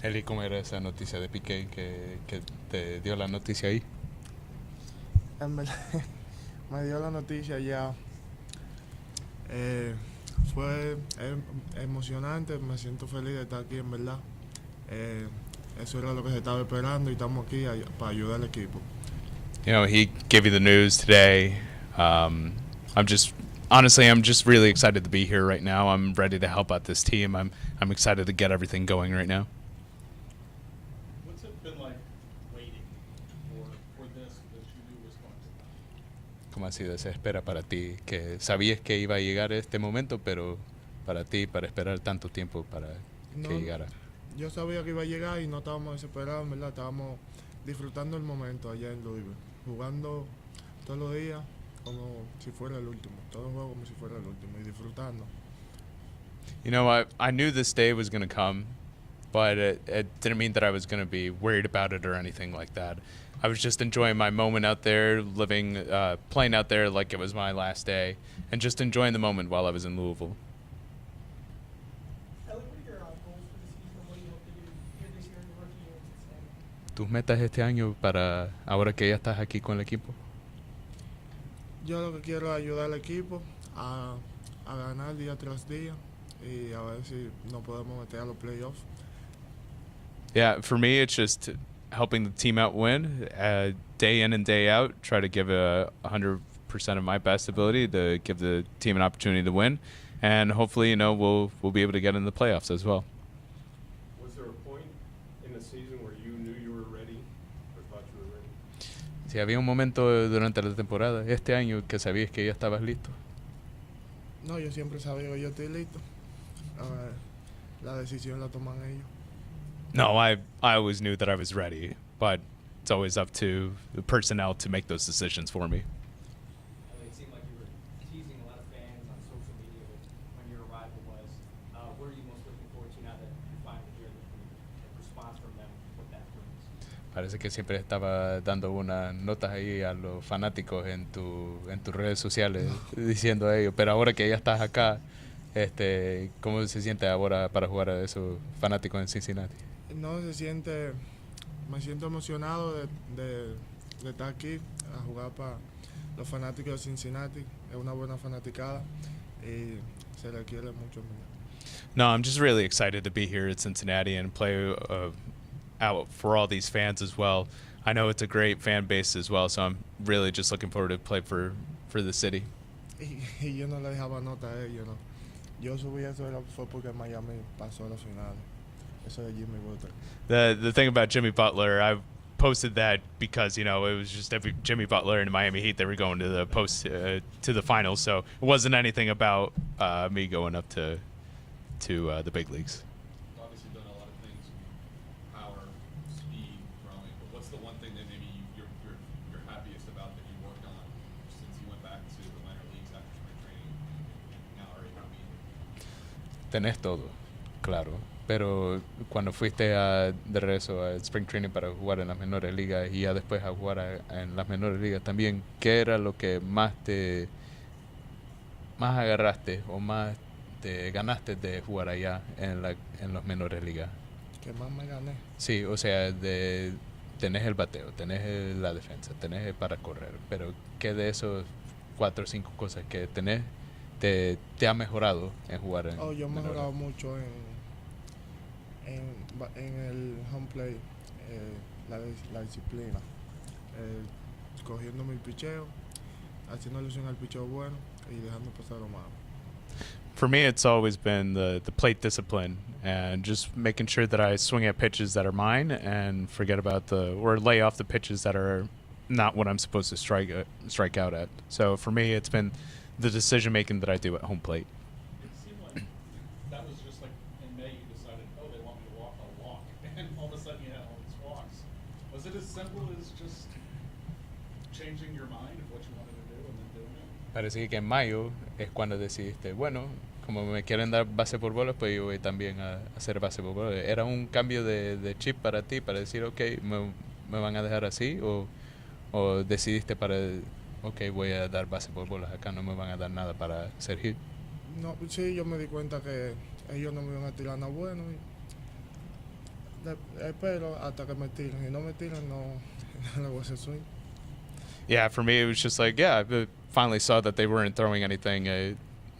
Eli, ¿cómo era esa noticia de Piqué que te dio la noticia ahí? En verdad, me dio la noticia ya. Eh, fue emocionante, me siento feliz de estar aquí, en verdad. Eh, Eso era lo que se estaba esperando y estamos aquí para ayudar al equipo. You know, he gave you the news today. I'm just honestly, I'm just really excited to be here right now. I'm ready to help out this team. I'm excited to get everything going right now. What's it been like waiting for this that you knew was going to come? ¿Cómo ha sido esa espera para ti? Que sabías que iba a llegar este momento, pero para ti, para esperar tanto tiempo para No, que llegara. yo sabía que iba a llegar y no estábamos desesperados, en verdad. Estábamos disfrutando el momento allá en Louisville, jugando todos los días como si fuera el último, todos los juegos como si fuera el último y disfrutando. You know, I knew this day was going to come, but it didn't mean that I was going to be worried about it or anything like that. I was just enjoying my moment out there, living, playing out there like it was my last day, and just enjoying the moment while I was in Louisville. Elly, what are your goals for the season? What do you hope to do here this year in your rookie year in Cincinnati? ¿Tus metas este año para ahora que ya estás aquí con el equipo? Yo lo que quiero es ayudar al equipo a ganar día tras día y a ver si nos podemos meter a los playoffs. Yeah, for me, it's just helping the team out win, day in and day out. Try to give 100% of my best ability to give the team an opportunity to win, and hopefully, you know, we'll be able to get in the playoffs as well. Was there a point in the season where you knew you were ready or thought you were ready? Si había un momento durante la temporada este año que sabías que ya estabas listo. No, yo siempre sabía que yo estoy listo. La decisión la toman ellos. No, I always knew that I was ready, but it's always up to the personnel to make those decisions for me. It seemed like you were teasing a lot of fans on social media with when your arrival was. What are you most looking forward to now that you're finally here? The response from them, what that brings. Parece que siempre estaba dando unas notas ahí a los fanáticos en tus redes sociales diciendo a ellos, pero ahora que ya estás acá, ¿cómo se siente ahora para jugar a esos fanáticos en Cincinnati? No, me siento emocionado de estar aquí a jugar para los fanáticos de Cincinnati. Es una buena fanaticada y se le quiere mucho. No, I'm just really excited to be here at Cincinnati and play out for all these fans as well. I know it's a great fan base as well, so I'm really just looking forward to play for the city. Y yo no le dejaba nota a ellos, ¿no? Yo subí eso fue porque Miami pasó a la final. Eso de Jimmy Butler. The thing about Jimmy Butler, I posted that because, you know, it was just Jimmy Butler and Miami Heat, they were going to the finals, so it wasn't anything about me going up to the big leagues. Obviously done a lot of things, power, speed, throwing, but what's the one thing that maybe you're happiest about that you worked on since you went back to the minor leagues after spring training and now are able to be here? Tenés todo, claro. Pero cuando fuiste de regreso a Spring Training para jugar en las menores ligas y ya después a jugar en las menores ligas también, ¿qué era lo que más agarraste o más te ganaste de jugar allá en las menores ligas? ¿Qué más me gané? Sí, o sea, tenés el bateo, tenés la defensa, tenés para correr, pero ¿qué de esos 4 o 5 cosas que tenés te ha mejorado en jugar en Yo he menores? mejorado mucho en el home play, la disciplina, cogiendo mi picheo, haciendo alusión al picheo bueno y dejando pasar lo malo. For me, it's always been the plate discipline and just making sure that I swing at pitches that are mine and forget about or lay off the pitches that are not what I'm supposed to strike out at. So for me, it's been the decision making that I do at home plate. It seemed like that was just like in May you decided, oh, they want me to walk, I'll walk, and all of a sudden you had all these walks. Was it as simple as just changing your mind of what you wanted to do and then doing it? Parece que en mayo es cuando decidiste, bueno, como me quieren dar base por bolas, pues yo voy también a hacer base por bolas. ¿Era un cambio de chip para ti, para decir, ok, me van a dejar así? ¿O decidiste ok, voy a dar base por bolas acá, no me van a dar nada para hacer hit? No, sí, yo me di cuenta que ellos no me iban a tirar nada bueno. Espero hasta que me tiren. Si no me tiran, no, no le voy a hacer swing. Yeah, for me it was just like, yeah, I finally saw that they weren't throwing anything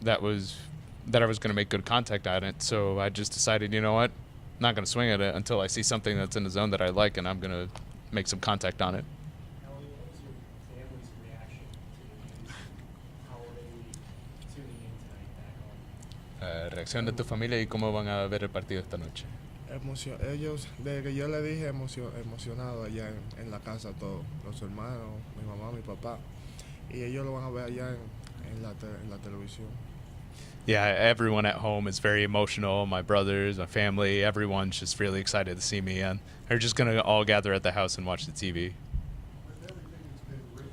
that I was going to make good contact at it. So I just decided, you know what, not going to swing at it until I see something that's in the zone that I like, and I'm going to make some contact on it. Elly, what was your family's reaction to the news? How are they tuning in tonight back home? Reacción de tu familia y cómo van a ver el partido esta noche. Ellos, desde que yo le dije, emocionado allá en la casa, todos, los hermanos, mi mamá, mi papá, y ellos lo van a ver allá en la televisión. Yeah, everyone at home is very emotional. My brothers, my family, everyone's just really excited to see me, and they're just going to all gather at the house and watch the TV. With everything that's been written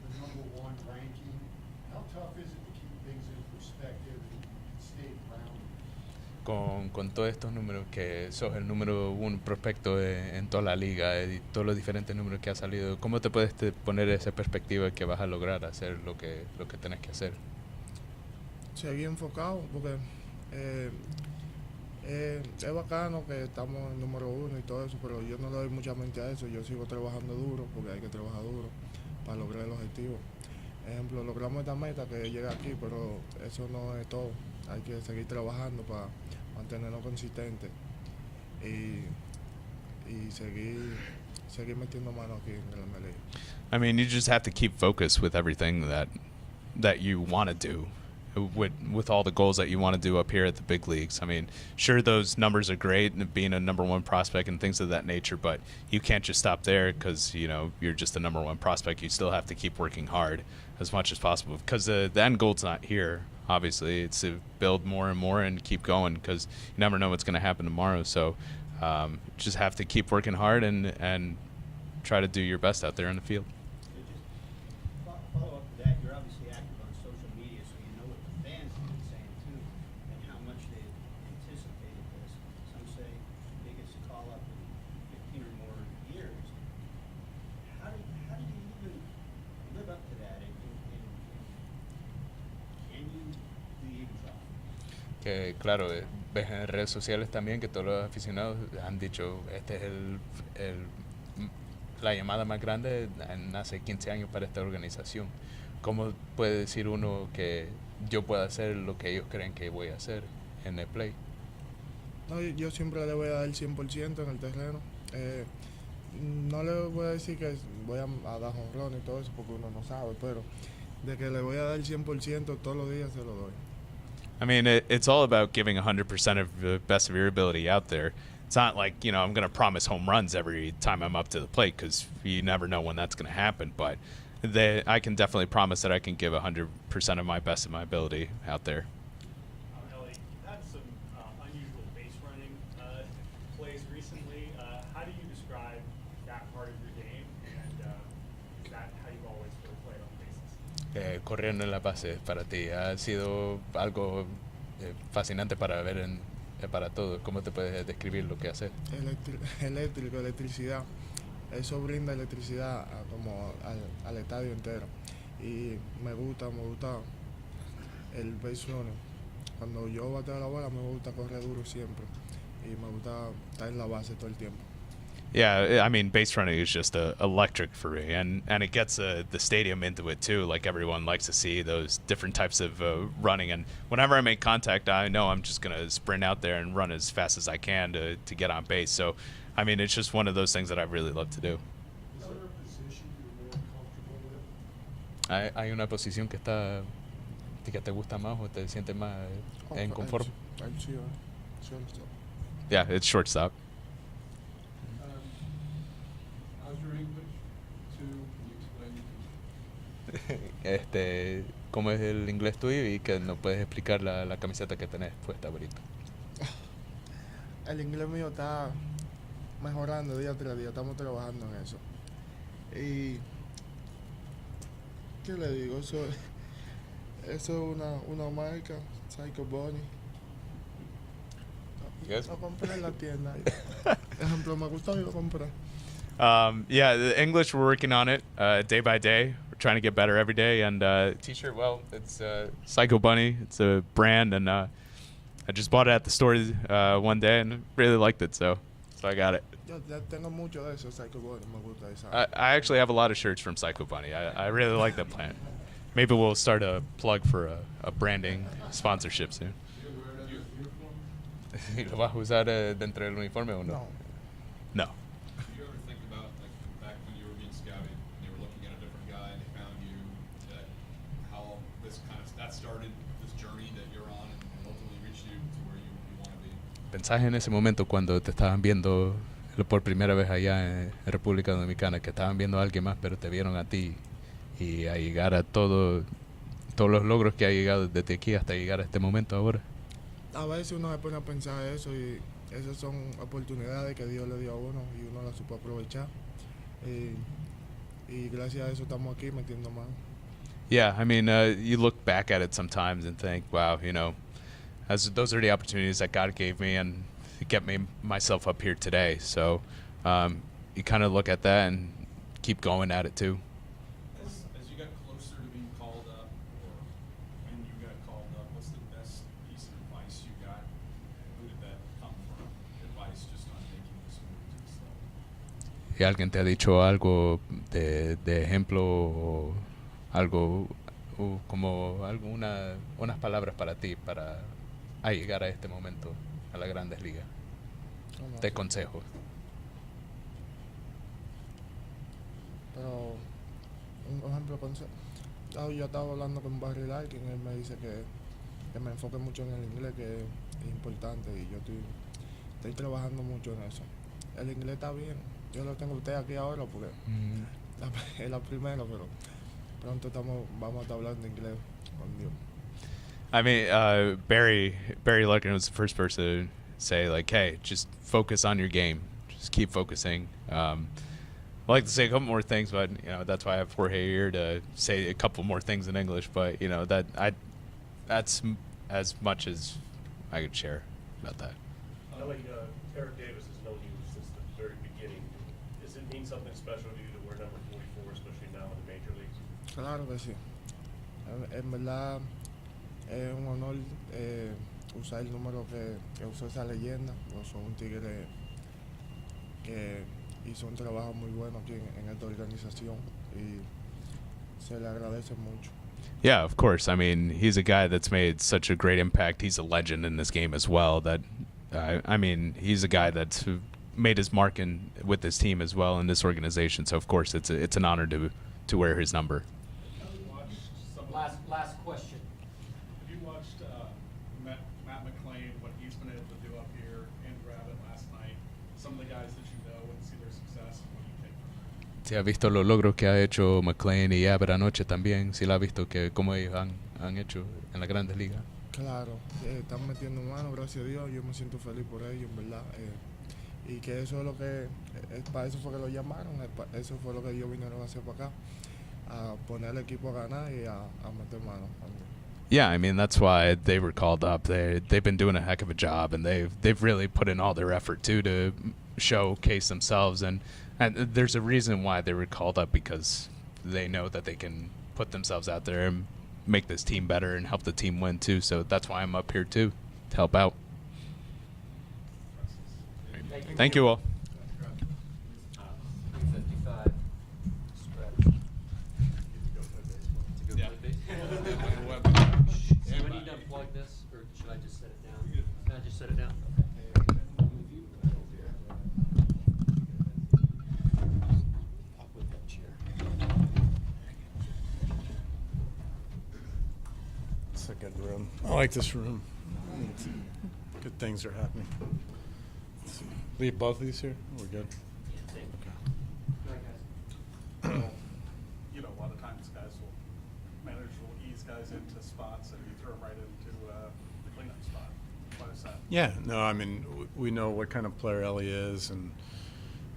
on the number one ranking, how tough is it to keep things in perspective and stay grounded? Con todos estos números, que sos el número uno prospecto en toda la liga y todos los diferentes números que ha salido, ¿cómo te puedes poner esa perspectiva de que vas a lograr hacer lo que tenés que hacer? Seguir enfocado, porque es bacano que estamos en número uno y todo eso, pero yo no le doy mucha mente a eso. Yo sigo trabajando duro, porque hay que trabajar duro para lograr el objetivo. Ejemplo, logramos esta meta que llega aquí, pero eso no es todo. Hay que seguir trabajando para mantenernos consistentes y seguir metiendo mano aquí en el MLE. I mean, you just have to keep focused with everything that you want to do. With all the goals that you want to do up here at the big leagues. I mean, sure, those numbers are great, and being a number one prospect and things of that nature, but you can't just stop there because, you know, you're just a number one prospect. You still have to keep working hard as much as possible, because the end goal's not here, obviously. It's to build more and more and keep going, because you never know what's going to happen tomorrow. So just have to keep working hard and try to do your best out there in the field. Follow up to that, you're obviously active on social media, so you know what the fans have been saying too, and how much they anticipated this. Some say biggest call up in 15 or more years. How do you even live up to that? And can you even try? Que claro, ves en redes sociales también que todos los aficionados han dicho, este es la llamada más grande en hace 15 años para esta organización. ¿Cómo puede decir uno que yo pueda hacer lo que ellos creen que voy a hacer en el play? No, yo siempre le voy a dar el 100% en el terreno. No le voy a decir que voy a dar jonrón y todo eso porque uno no sabe, pero de que le voy a dar el 100% todos los días se lo doy. I mean, it's all about giving 100% of the best of your ability out there. It's not like, you know, I'm going to promise home runs every time I'm up to the plate, because you never know when that's going to happen. But I can definitely promise that I can give 100% of my best of my ability out there. Elly, you've had some unusual base running plays recently. How do you describe that part of your game, and is that how you've always sort of played on bases? Corriendo en la base para ti ha sido algo fascinante para ver para todos. ¿Cómo te puedes describir lo que haces? Electricidad. Eso brinda electricidad como al estadio entero. Y me gusta el base running. Cuando yo bateo la bola me gusta correr duro siempre. Y me gusta estar en la base todo el tiempo. Yeah, I mean, base running is just electric for me, and it gets the stadium into it too. Like, everyone likes to see those different types of running, and whenever I make contact, I know I'm just gonna sprint out there and run as fast as I can to get on base. So, I mean, it's just one of those things that I really love to do. Is there a position you're more comfortable with? ¿Hay una posición que te gusta más o te sientes más en conforme? Shortstop. Yeah, it's shortstop. How's your English? Can you explain? ¿Cómo es el inglés tuyo? Y que nos puedes explicar la camiseta que tenés puesta ahorita. El inglés mío está mejorando día tras día, estamos trabajando en eso. Y ¿qué le digo? Eso es una marca, Psycho Bunny. Yes. Lo compré en la tienda. Ejemplo, me gustó y lo compré. Yeah, the English, we're working on it day by day. We're trying to get better every day. And T-shirt, well, it's Psycho Bunny. It's a brand, and I just bought it at the store one day and really liked it, so I got it. Yo ya tengo mucho de eso, Psycho Bunny, me gusta esa. I actually have a lot of shirts from Psycho Bunny. I really like that plant. Maybe we'll start a plug for a branding sponsorship soon. ¿Lo vas a usar dentro del uniforme o no? No. No. Do you ever think about, like, back when you were being scouted and they were looking at a different guy and they found you, that how this kind of, that started this journey that you're on and ultimately reached you to where you want to be? ¿Pensás en ese momento cuando te estaban viendo por primera vez allá en República Dominicana, que estaban viendo a alguien más, pero te vieron a ti y a llegar a todos los logros que ha llegado desde aquí hasta llegar a este momento ahora? A veces uno se pone a pensar eso y esas son oportunidades que Dios le dio a uno y uno las supo aprovechar. Y gracias a eso estamos aquí metiendo mano. Yeah, I mean, you look back at it sometimes and think, wow, those are the opportunities that God gave me and get myself up here today. So you kind of look at that and keep going at it too. As you got closer to being called up, or when you got called up, what's the best piece of advice you got? Who did that come from? Advice just on making this move to this level? ¿Y alguien te ha dicho algo de ejemplo o algo o como unas palabras para ti para llegar a este momento a las Grandes Ligas? De consejos. Pero un ejemplo, yo estaba hablando con Barry Larkin y él me dice que me enfoque mucho en el inglés, que es importante, y yo estoy trabajando mucho en eso. El inglés está bien, yo lo tengo a usted aquí ahora porque es la primera, pero pronto vamos a estar hablando inglés con Dios. I mean, Barry Larkin was the first person to say, like, hey, just focus on your game. Just keep focusing. I'd like to say a couple more things, but that's why I have Jorge here to say a couple more things in English. But that's as much as I could share about that. Elly, Eric Davis has known you since the very beginning. Does it mean something special to you to wear number 44, especially now in the major leagues? Claro que sí. En verdad es un honor usar el número que usó esa leyenda. Soy un tigre que hizo un trabajo muy bueno aquí en esta organización y se le agradece mucho. Yeah, of course. I mean, he's a guy that's made such a great impact. He's a legend in this game as well. That I mean, he's a guy that's made his mark with his team as well in this organization. So of course, it's an honor to wear his number. Last question. Have you watched Matt McClain, what he's been able to do up here, and Rabbit last night? Some of the guys that you know and see their success, what do you take from them? Si ha visto los logros que ha hecho McClain y Abbott anoche también, si la ha visto que cómo ellos han hecho en las Grandes Ligas. Claro, están metiendo mano, gracias a Dios. Yo me siento feliz por ellos, en verdad. Y que eso es lo que, para eso fue que lo llamaron, eso fue lo que ellos vinieron a hacer para acá, a poner el equipo a ganar y a meter mano también. Yeah, I mean, that's why they were called up. They've been doing a heck of a job, and they've really put in all their effort too to showcase themselves. And there's a reason why they were called up, because they know that they can put themselves out there and make this team better and help the team win too. So that's why I'm up here too, to help out. Thank you all. 355 stretch. Yeah. Do I need to unplug this, or should I just set it down? Can I just set it down? I'll put that chair. It's a good room. I like this room. Good things are happening. Leave both of these here? We're good. You know, a lot of times managers will ease guys into spots and you throw them right into the cleanup spot. Why is that? Yeah, no, I mean, we know what kind of player Elly is, and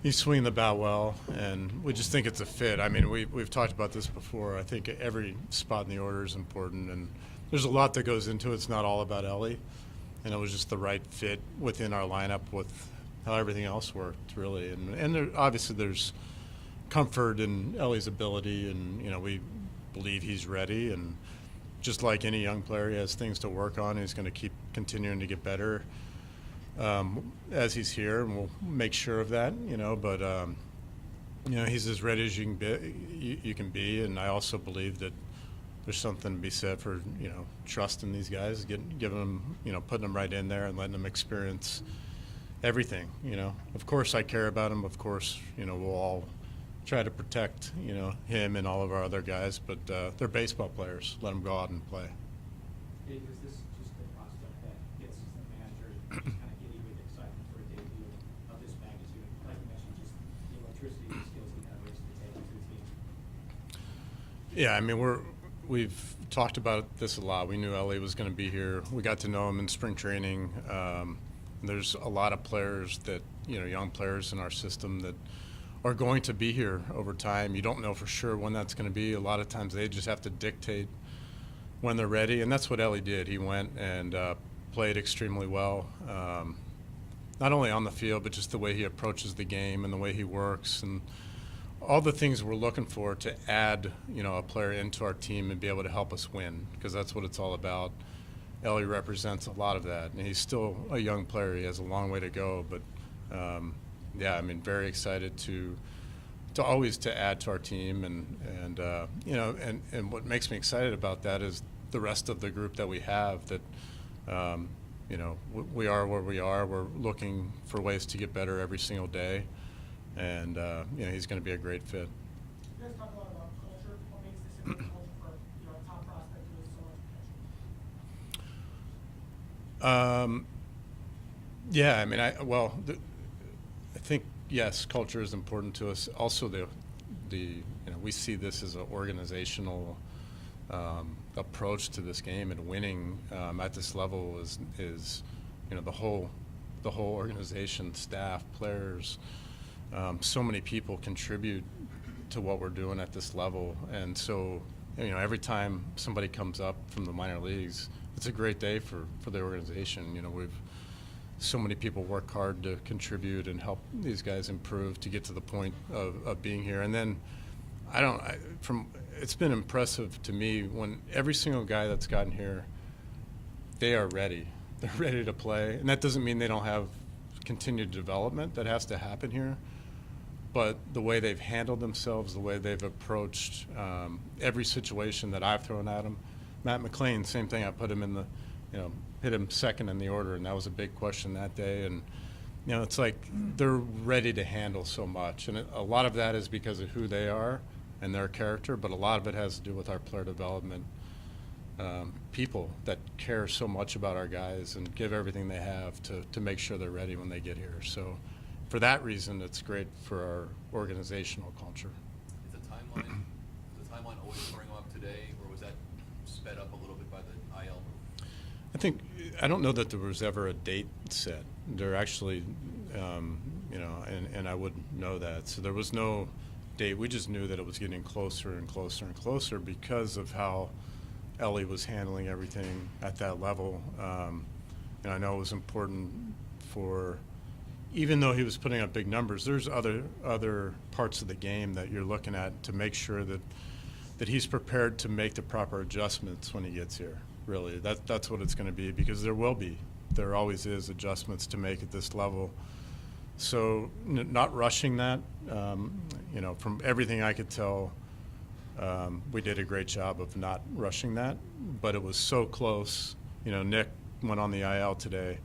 he's swinging the bat well, and we just think it's a fit. I mean, we've talked about this before. I think every spot in the order is important, and there's a lot that goes into it. It's not all about Elly, and it was just the right fit within our lineup with how everything else worked, really. And there, obviously there's comfort in Elly's ability, and we believe he's ready, and just like any young player, he has things to work on. He's going to keep continuing to get better as he's here, and we'll make sure of that, but he's as ready as you can be, and I also believe that there's something to be said for, trusting these guys, giving them, putting them right in there and letting them experience everything, Of course I care about him. Of course, we'll all try to protect, him and all of our other guys, but they're baseball players. Let them go out and play. Dave, is this just a prospect that gets the manager kind of giddy with excitement for a debut of this magnitude? Like you mentioned, just the electricity and skills he kind of brings to the table to the team. Yeah, I mean, we've talked about this a lot. We knew Elly was going to be here. We got to know him in spring training. There's a lot of players that, young players in our system that are going to be here over time. You don't know for sure when that's going to be. A lot of times they just have to dictate when they're ready, and that's what Elly did. He went and played extremely well, not only on the field, but just the way he approaches the game and the way he works and all the things we're looking for to add, a player into our team and be able to help us win, because that's what it's all about. Elly represents a lot of that, and he's still a young player. He has a long way to go, but yeah, I mean, very excited to always to add to our team, and what makes me excited about that is the rest of the group that we have. That we are where we are. We're looking for ways to get better every single day, and he's going to be a great fit. You guys talk a lot about culture. What makes this a great culture for a top prospect who has so much potential? Yeah, I mean, I think yes, culture is important to us. Also, we see this as an organizational approach to this game, and winning at this level is the whole organization, staff, players. So many people contribute to what we're doing at this level, and so every time somebody comes up from the minor leagues, it's a great day for the organization. So many people work hard to contribute and help these guys improve to get to the point of being here. And then it's been impressive to me when every single guy that's gotten here, they are ready. They're ready to play. And that doesn't mean they don't have continued development that has to happen here. But the way they've handled themselves, the way they've approached every situation that I've thrown at them. Matt McClain, same thing. I put him in hit him second in the order, and that was a big question that day. And it's like they're ready to handle so much, and a lot of that is because of who they are and their character, but a lot of it has to do with our player development people that care so much about our guys and give everything they have to make sure they're ready when they get here. So for that reason, it's great for our organizational culture. Is the timeline always bring them up today, or was that sped up a little bit by the IL move? I don't know that there was ever a date set. There actually, and I wouldn't know that. So there was no date. We just knew that it was getting closer and closer and closer because of how Elly was handling everything at that level. And I know it was important even though he was putting up big numbers, there's other parts of the game that you're looking at to make sure that he's prepared to make the proper adjustments when he gets here. Really, that's what it's going to be, because there always is adjustments to make at this level. So not rushing that, from everything I could tell, we did a great job of not rushing that, but it was so close. Nick went on the IL today,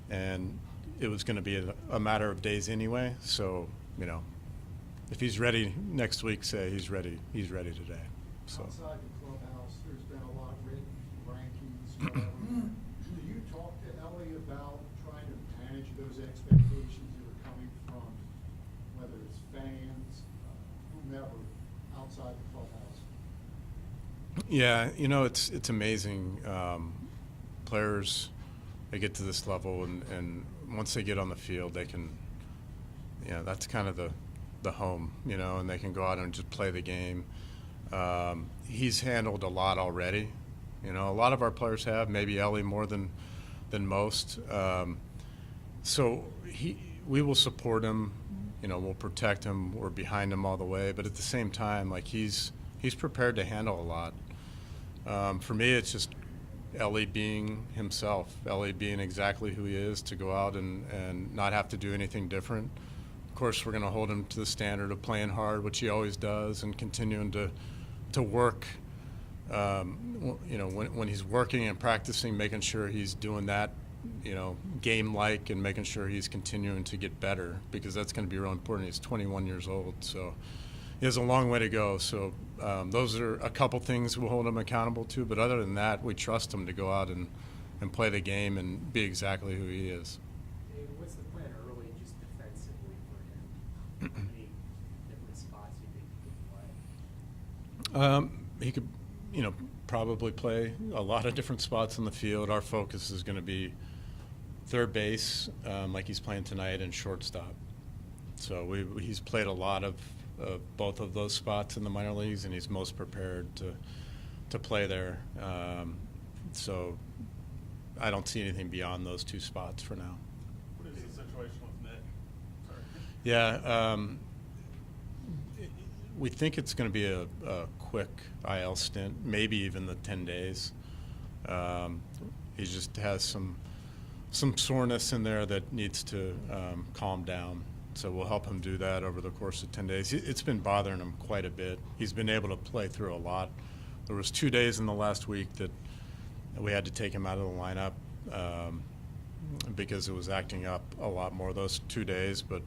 and it was going to be a matter of days anyway. So, if he's ready next week, say he's ready today. So. Outside the clubhouse, there's been a lot of written rankings, whatever. Do you talk to Elly about trying to manage those expectations that are coming from, whether it's fans, whomever, outside the clubhouse? Yeah, it's amazing. Players, they get to this level, and once they get on the field, they can, that's kind of the home, and they can go out and just play the game. He's handled a lot already. A lot of our players have, maybe Elly more than most. So we will support him. We'll protect him. We're behind him all the way. But at the same time, like he's prepared to handle a lot. For me, it's just Elly being himself, Elly being exactly who he is, to go out and not have to do anything different. Of course, we're going to hold him to the standard of playing hard, which he always does, and continuing to work. When he's working and practicing, making sure he's doing that, game-like, and making sure he's continuing to get better, because that's going to be real important. He's 21 years old, so he has a long way to go. So those are a couple things we'll hold him accountable to, but other than that, we trust him to go out and play the game and be exactly who he is. David, what's the plan early, just defensively for him? How many different spots do you think he could play? He could, probably play a lot of different spots in the field. Our focus is going to be third base, like he's playing tonight, and shortstop. So he's played a lot of both of those spots in the minor leagues, and he's most prepared to play there. So I don't see anything beyond those two spots for now. What is the situation with Nick? Sorry. Yeah, we think it's going to be a quick IL stint, maybe even the 10 days. He just has some soreness in there that needs to calm down. So we'll help him do that over the course of 10 days. It's been bothering him quite a bit. He's been able to play through a lot. There was 2 days in the last week that we had to take him out of the lineup because it was acting up a lot more those 2 days. But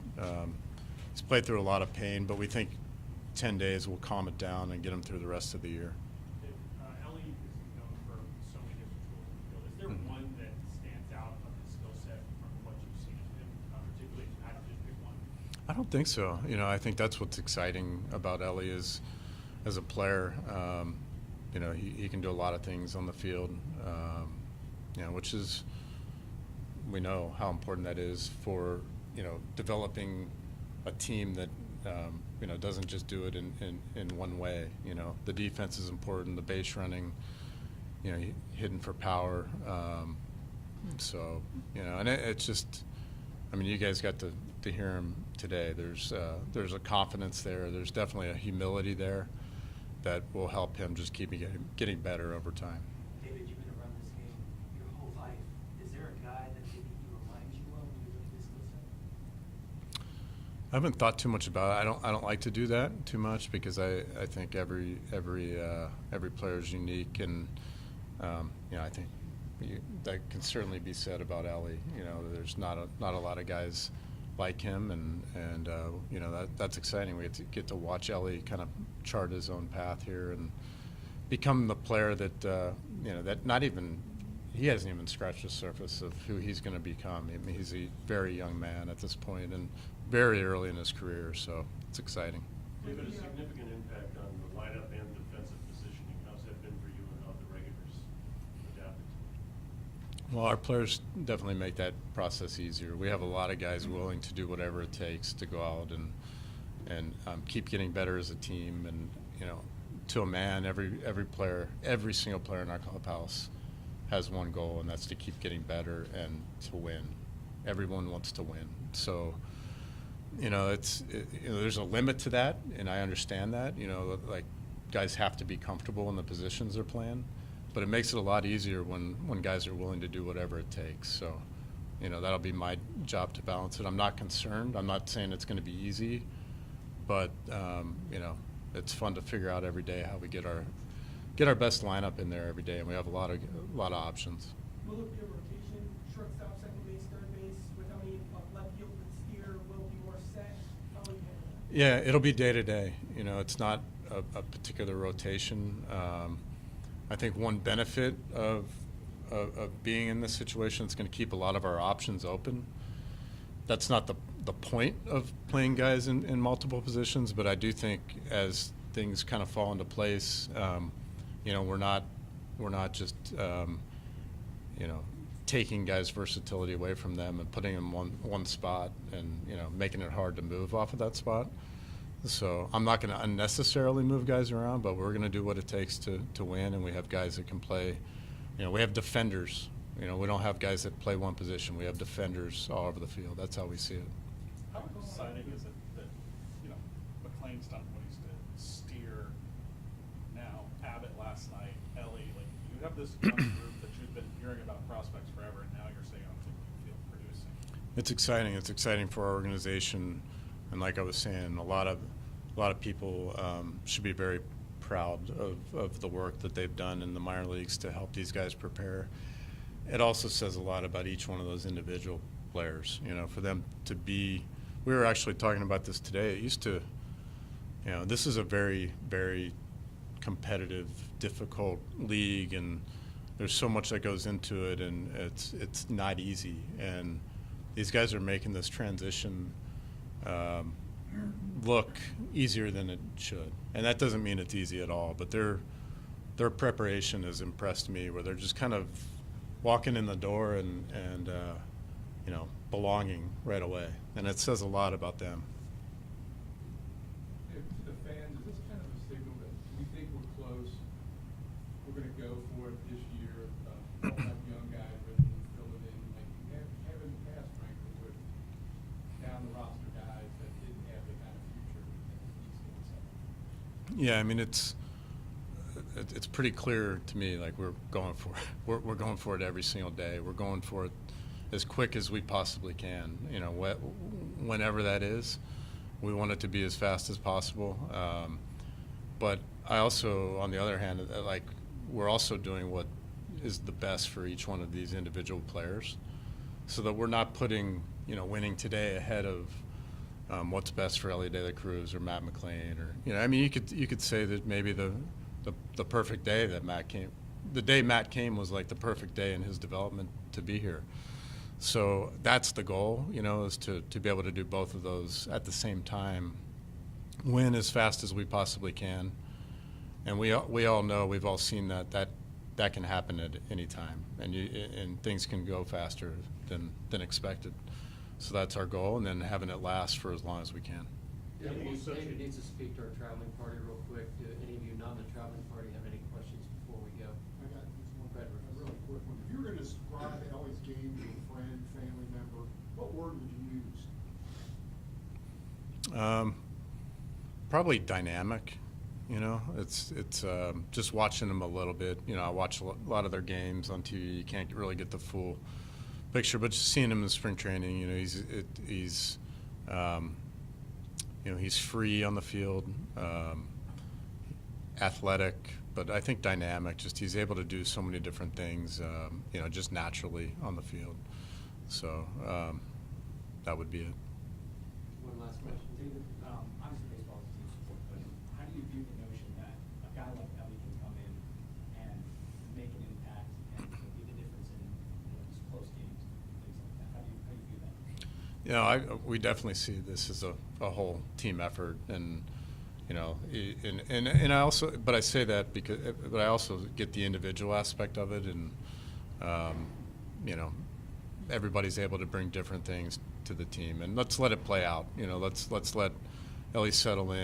he's played through a lot of pain, but we think 10 days will calm it down and get him through the rest of the year. Elly is known for so many different tools in the field. Is there one that stands out of his skill set from what you've seen of him, particularly if you had to just pick one? I don't think so. I think that's what's exciting about Elly is, as a player, he can do a lot of things on the field, which is, we know how important that is for, developing a team that, doesn't just do it in one way. The defense is important, the base running, hitting for power. And it's just, you guys got to hear him today. There's a confidence there. There's definitely a humility there that will help him just keep getting better over time. David, you've been around this game your whole life. Is there a guy that maybe he reminds you of when you look at his skill set? I haven't thought too much about it. I don't like to do that too much because I think every player is unique, and I think that can certainly be said about Elly. There's not a lot of guys like him, and that's exciting. We get to watch Elly kind of chart his own path here and become the player that that not even he hasn't even scratched the surface of who he's going to become. He's a very young man at this point and very early in his career, so it's exciting. David, a significant impact on the lineup and defensive positioning. How's that been for you and how the regulars adapted to it? Well, our players definitely make that process easier. We have a lot of guys willing to do whatever it takes to go out and keep getting better as a team. And to a man, every player, every single player in our clubhouse has one goal, and that's to keep getting better and to win. Everyone wants to win. So, there's a limit to that, and I understand that. Like guys have to be comfortable in the positions they're playing. But it makes it a lot easier when guys are willing to do whatever it takes. So, that'll be my job to balance it. I'm not concerned. I'm not saying it's going to be easy, but it's fun to figure out every day how we get our best lineup in there every day, and we have a lot of options. Will there be a rotation, shortstop, second base, third base, with how many left field with Steer will be more set? How will you handle that? Yeah, it'll be day to day. It's not a particular rotation. I think one benefit of being in this situation is going to keep a lot of our options open. That's not the point of playing guys in multiple positions, but I do think as things kind of fall into place, we're not just taking guys' versatility away from them and putting them on one spot and making it hard to move off of that spot. So I'm not going to unnecessarily move guys around, but we're going to do what it takes to win, and we have guys that can play. We have defenders. We don't have guys that play one position. We have defenders all over the field. That's how we see it. How exciting is it that, McClain's done what he's did, Steer now, Abbott last night, Elly You have this young group that you've been hearing about prospects forever, and now you're seeing on the field producing. It's exciting. It's exciting for our organization, and like I was saying, a lot of people should be very proud of the work that they've done in the minor leagues to help these guys prepare. It also says a lot about each one of those individual players. You know, for them to be. We were actually talking about this today. It used to. You know, this is a very, very competitive, difficult league, and there's so much that goes into it, and it's not easy. And these guys are making this transition look easier than it should. And that doesn't mean it's easy at all, but their preparation has impressed me, where they're just kind of walking in the door and you know, belonging right away. And it says a lot about them. To the fans, is this kind of a signal that we think we're close, we're going to go for it this year, all have young guys ready to fill it in, like we have in the past, frankly, with down the roster guys that didn't have the kind of future that these guys have? Yeah, I mean, it's pretty clear to me, like we're going for it. We're going for it every single day. We're going for it as quick as we possibly can. You know, whenever that is, we want it to be as fast as possible. But I also, on the other hand, like we're also doing what is the best for each one of these individual players, so that we're not putting, you know, winning today ahead of what's best for Elly De La Cruz or Matt McLean, or, you know, I mean, you could say that maybe the perfect day that Matt came, the day Matt came was like the perfect day in his development to be here. So that's the goal, you know, is to be able to do both of those at the same time, win as fast as we possibly can. And we all know, we've all seen that can happen at any time, and things can go faster than expected. So that's our goal, and then having it last for as long as we can. Yeah, David needs to speak to our traveling party real quick. Do any of you not in the traveling party have any questions before we go? I got just one really quick one. If you were going to describe Elly's game to a friend, family member, what word would you use? Probably dynamic. You know, it's just watching them a little bit. You know, I watch a lot of their games on TV. You can't really get the full picture, but just seeing him in spring training, you know, he's you know, he's free on the field, athletic, but I think dynamic. Just he's able to do so many different things, you know, just naturally on the field. So that would be it. One last question. David, obviously baseball is a team sport, but how do you view the notion that a guy like Elly can come in and make an impact and be the difference in, you know, these close games, things like that? How do you view that? You know, we definitely see this as a whole team effort, and you know, and I also, but I say that because, but I also get the individual aspect of it, and you know, everybody's able to bring different things to the team, and let's let it play out. You know, let's let Elly settle in.